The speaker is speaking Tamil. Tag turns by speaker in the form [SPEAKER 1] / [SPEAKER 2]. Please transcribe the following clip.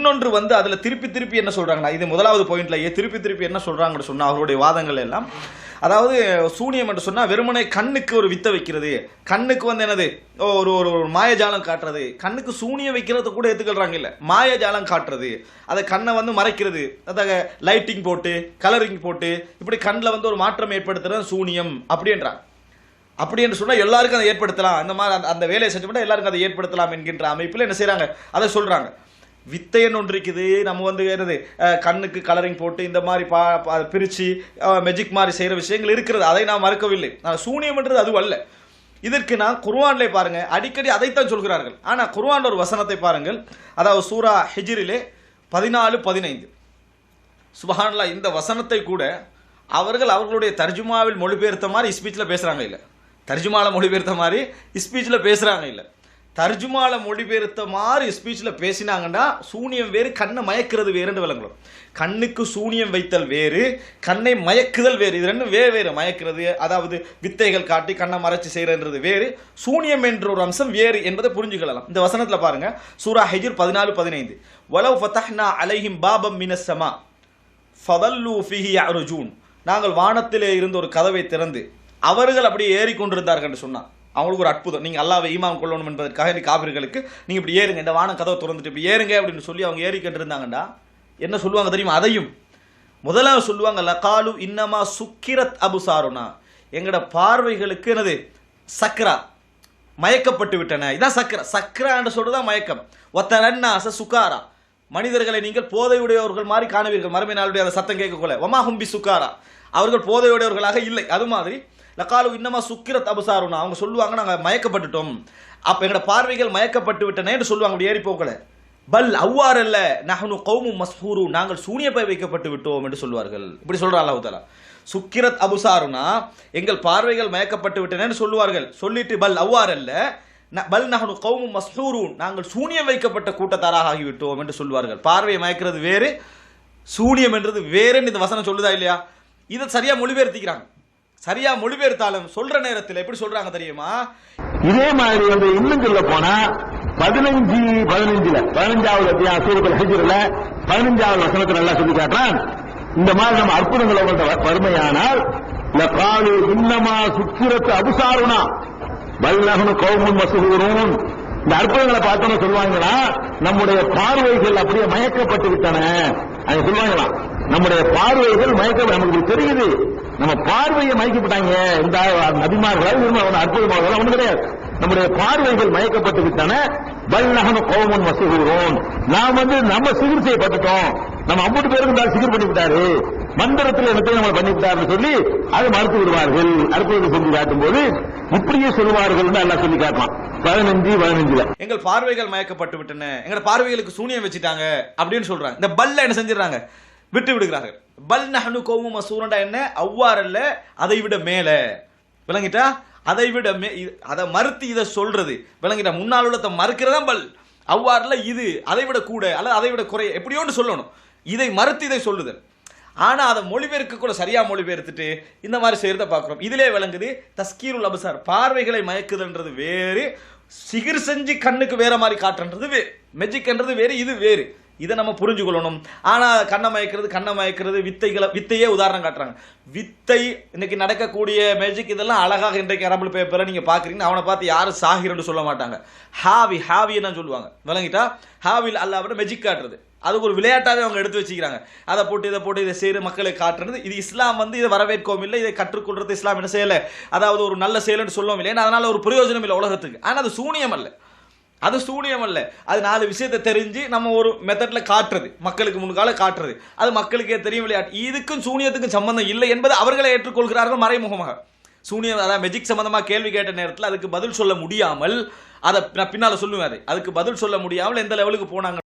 [SPEAKER 1] இன்னொன்று வந்து அதில் திருப்பி திருப்பி என்ன சொல்கிறாங்கன்னா, இது முதலாவது பாயிண்ட்லையே திருப்பி திருப்பி என்ன சொல்கிறாங்கன்னு சொன்னால் அவருடைய வாதங்கள் எல்லாம், அதாவது சூனியம் என்று சொன்னால் வெறுமனை கண்ணுக்கு ஒரு வித்தை வைக்கிறது, கண்ணுக்கு வந்து என்னது ஒரு ஒரு மாயஜாலம் காட்டுறது, கண்ணுக்கு சூனியம் வைக்கிறது கூட ஏற்றுக்கிறாங்க. இல்லை, மாயஜாலம் காட்டுறது, அதை கண்ணை வந்து மறைக்கிறது, அதாக லைட்டிங் போட்டு கலரிங் போட்டு இப்படி கண்ணில் வந்து ஒரு மாற்றம் ஏற்படுத்துறது சூனியம் அப்படின்றாங்க. அப்படி என்று சொன்னால் எல்லாருக்கும் அதை ஏற்படுத்தலாம், இந்த மாதிரி அந்த வேலையை செஞ்சு எல்லாருக்கும் அதை ஏற்படுத்தலாம் என்கின்ற அமைப்பில் என்ன செய்கிறாங்க, அதை சொல்கிறாங்க. வித்தைன்னு ஒன்று இருக்குது, நம்ம வந்து என்னது கண்ணுக்கு கலரிங் போட்டு இந்த மாதிரி பிரித்து மெஜிக் மாதிரி செய்கிற விஷயங்கள் இருக்கிறது, அதை நான் மறுக்கவில்லை. சூனியம்ன்றது அது அல்ல. இதற்கு நான் குர்ஆனிலே பாருங்க அடிக்கடி அதைத்தான் சொல்கிறார்கள். ஆனால் குர்ஆனில் ஒரு வசனத்தை பாருங்கள், அதாவது சூரா ஹிஜ்ரிலே 14-15. சுப்ஹானல்லாஹ், இந்த வசனத்தை கூட அவர்களுடைய தர்ஜுமாவில் மொழிபெயர்த்த மாதிரி ஸ்பீச்சில் பேசுகிறாங்க. இல்லை, தர்ஜுமாவில் மொழிபெயர்த்த மாதிரி ஸ்பீச்சில் பேசுகிறாங்க. இல்லை, தர்ஜுமால மொழிபெயர்த்த மாதிரி ஸ்பீச்சில் பேசினாங்கன்னா சூனியம் வேறு, கண்ணை மயக்கிறது வேறுன்னு விளங்கணும். கண்ணுக்கு சூனியம் வைத்தல் வேறு, கண்ணை மயக்குதல் வேறு. இது ரெண்டும் வேறு. மயக்கிறது அதாவது வித்தைகள் காட்டி கண்ணை மறைச்சி செய்யறது வேறு, சூனியம் என்ற ஒரு அம்சம் வேறு என்பதை புரிஞ்சுக்கலாம். இந்த வசனத்தில் பாருங்க, சூரா ஹிஜ்ர் 14-15. வலவ் ஃபதஹ்னா அலைஹிம் பாபம் மினஸ் ஸமா ஃபதல்லு ஃபீஹி யஅருஜூன். நாங்கள் வானத்திலே இருந்து ஒரு கதவை திறந்து அவர்கள் அப்படியே ஏறிக்கொண்டிருந்தார்கள் என்று சொன்னார். அவங்களுக்கு ஒரு அற்புதம், நீங்கள் அல்லாஹ்வை ஈமான் கொள்ளணும் என்பதற்காக இந்த காபிர்களுக்கு நீங்கள் இப்படி ஏறுங்க, இந்த வானம் கதவை திறந்துட்டு இப்படி ஏறுங்க அப்படின்னு சொல்லி அவங்க ஏறிக்கிட்டு இருந்தாங்கண்டா என்ன சொல்லுவாங்க தெரியுமா? அதையும் முதலாவது சொல்லுவாங்க, லகாலு இன்னமா சுக்கிரத் அபுசாருனா, எங்கட பார்வைகளுக்கு என்னது சக்ரா, மயக்கப்பட்டு விட்டன. இதான் சக்ரா. சக்ரா என்று சொல்றதுதான் மயக்கம். ஒத்தரன்னாச சுகாரா, மனிதர்களை நீங்கள் போதையுடையவர்கள் மாதிரி காணுவீர்கள். மறுமை நாளுடைய அந்த சத்தம் கேட்கக்குள்ள ஒமா ஹும்பி சுகாரா, அவர்கள் போதையுடையவர்களாக இல்லை. அது மாதிரி லகாலு இன்னமா சுக்கிரத் அபுசாருனா, அவங்க சொல்லுவாங்க நாங்கள் மயக்கப்பட்டுட்டோம், அப்போ எங்களோட பார்வைகள் மயக்கப்பட்டு விட்டனே என்று சொல்லுவாங்க. அப்படி ஏறி போகல. பல் அவ்வாறல்ல நஹ்னு கௌமும் மஸ்ஹூரு, நாங்கள் சூனியப்பை வைக்கப்பட்டு விட்டோம் என்று சொல்வார்கள். இப்படி சொல்ற அல்லாஹ் தஆலா. சுக்கிரத் அபுசாருனா, எங்கள் பார்வைகள் மயக்கப்பட்டு விட்டனேன்னு சொல்லுவார்கள். சொல்லிட்டு பல் அவ்வாறல்ல பல் நஹ்னு கௌமும் மஸ்ஹூரு, நாங்கள் சூனியம் வைக்கப்பட்ட கூட்டத்தாராக ஆகிவிட்டோம் என்று சொல்வார்கள். பார்வையை மயக்கிறது வேறு, சூனியம் என்றது வேறுன்னு இந்த வசனம் சொல்லுதா இல்லையா? இதை சரியா மொழிபெயர்த்திக்கிறாங்க. சரியா மொழிபெயர்த்தாலும் சொல்ற நேரத்தில் எப்படி சொல்றாங்க தெரியுமா?
[SPEAKER 2] இதே மாதிரி வந்து இன்னும் சொல்ல போனா 15வது அத்தியாயம் சூரத்துல் ஹிஜ்ர்ல 15வது வசனத்துல நல்லா சொல்லி காட்டுறான். இந்த மாதிரி நம்ம அற்புதங்களை வறுமையானால் லகாலு இன்னமா சுக்கிரத் அபுசாருனா பல் நஹ்னு கௌமுன் மஸ்ஹூரூன், இந்த அற்புதங்களை பார்த்தோன்னு சொல்லுவாங்களா, நம்முடைய பார்வைகள் அப்படியே மயக்கப்பட்டு விட்டன. அது சொல்லுவாங்களாம், நம்முடைய பார்வைகள் நமக்கு தெரியுது, நம்ம பார்வையை மயக்கப்பட்டாங்க. இந்த நபிமார்கள் அற்புதமாக ஒன்றும் கிடையாது, நம்முடைய பார்வைகள் மயக்கப்பட்டு விட்டன. பல் நஹ்னு கௌமுன் மஸ்ஹூரூன், நாம் வந்து நம்ம சிகிர் செய்யப்பட்டுட்டோம், நம்ம 50 பேருக்கு சிகிர் பண்ணி விட்டாரு, மந்திரத்தில் என்னத்தையும் நம்ம பண்ணி விட்டாருன்னு சொல்லி அதை மறுத்து விடுவார்கள். அற்புதத்தை செஞ்சு காட்டும் போது இப்படியே சொல்லுவார்கள் எல்லாம் சொல்லி காட்டலாம். 15
[SPEAKER 1] எங்கள் பார்வைகள் மயக்கப்பட்டு விட்டன, எங்க பார்வைகளுக்கு சூனியம் வச்சுட்டாங்க அப்படின்னு சொல்றாங்க. இந்த பல்ல என்ன செஞ்சிடறாங்க, விட்டு விடுகிறார்கள். பல் நஹ்னு கௌமும் மஸ்ஹூரூன்டா என்ன, அவ்வாறல்ல அதை விட மேல. விளங்கிட்டா? அதை விட அதை மறுத்து இதை சொல்றது. விளங்கிட்டா? முன்னால் உள்ளத்தை மறுக்கிறதா பல். அவ்வாறுல இது அதை விட கூட அல்லது அதை விட குறை எப்படியோன்னு சொல்லணும். இதை மறுத்து இதை சொல்லுதல். ஆனா அதை மொழிபெயர்க்க கூட சரியா மொழிபெயர்த்துட்டு இந்த மாதிரி செய்யறத பார்க்கிறோம். இதிலே விளங்குது தஸ்கீருல் அப்சார், பார்வைகளை மயக்குதல்ன்றது வேறு, சிகிர் செஞ்சு கண்ணுக்கு வேற மாதிரி காட்டுன்றது வேறு, மெஜிக்ன்றது வேறு, இது வேறு. இதை நம்ம புரிஞ்சுக்கொள்ளணும். ஆனா கண்ணை மயக்கிறது வித்தையே உதாரணம் காட்டுறாங்க. வித்தை இன்னைக்கு நடக்கக்கூடிய மேஜிக் இதெல்லாம் அழகாக இன்றைக்கு அரபு பேப்பரை நீங்க பாக்குறீங்க, அவனை பார்த்து யாரும் சாகிர்னு சொல்ல மாட்டாங்க, ஹாவின்னு சொல்லுவாங்க. விளங்கிட்டா? ஹாவில் அல்லாஹ்வோட மெஜிக் காட்டுறது, அதுக்கு ஒரு விளையாட்டாவே அவங்க எடுத்து வச்சுக்கிறாங்க. அதை போட்டு இதை செய்கிற மக்களை காட்டுறது. இது இஸ்லாம் வந்து இதை வரவேற்கவும் இல்லை, இதை கற்றுக்கொள்றது இஸ்லாம் என்ன செய்யலை, அதாவது ஒரு நல்ல செயல்னு சொல்லவும் இல்லை. ஏன்னா அதனால ஒரு பிரயோஜனம் இல்லை உலகத்துக்கு. ஆனால் அது சூனியம் அல்ல, அது 4 விஷயத்தை தெரிஞ்சு நம்ம ஒரு மெத்தட்ல காட்டுறது, மக்களுக்கு முன்கால காட்டுறது, அது மக்களுக்கே தெரியும் விளையாட்டு. இதுக்கும் சூனியத்துக்கும் சம்பந்தம் இல்லை என்பது அவர்களை ஏற்றுக்கொள்கிறார்கள் மறைமுகமாக. சூனியம் அதாவது மெஜிக் சம்பந்தமாக கேள்வி கேட்ட நேரத்தில் அதுக்கு பதில் சொல்ல முடியாமல், அதை பின்னால் சொல்லுவாரு, அதுக்கு பதில் சொல்ல முடியாமல் எந்த லெவலுக்கு போனாங்க.